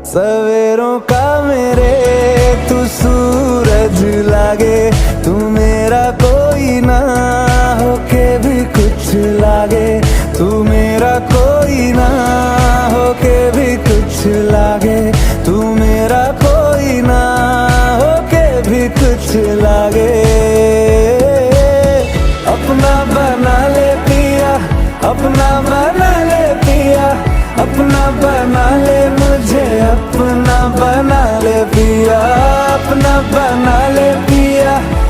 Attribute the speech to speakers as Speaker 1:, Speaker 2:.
Speaker 1: सवेरों का मेरे तू सूरज लागे, तू मेरा कोई ना होके भी कुछ लागे, तू मेरा कोई ना होके भी कुछ लागे, तू मेरा कोई ना होके भी कुछ लागे। अपना बना ले पिया, अपना बना ले पिया, अपना बना ले मुझे, अपना बना ले पिया, अपना बना ले पिया।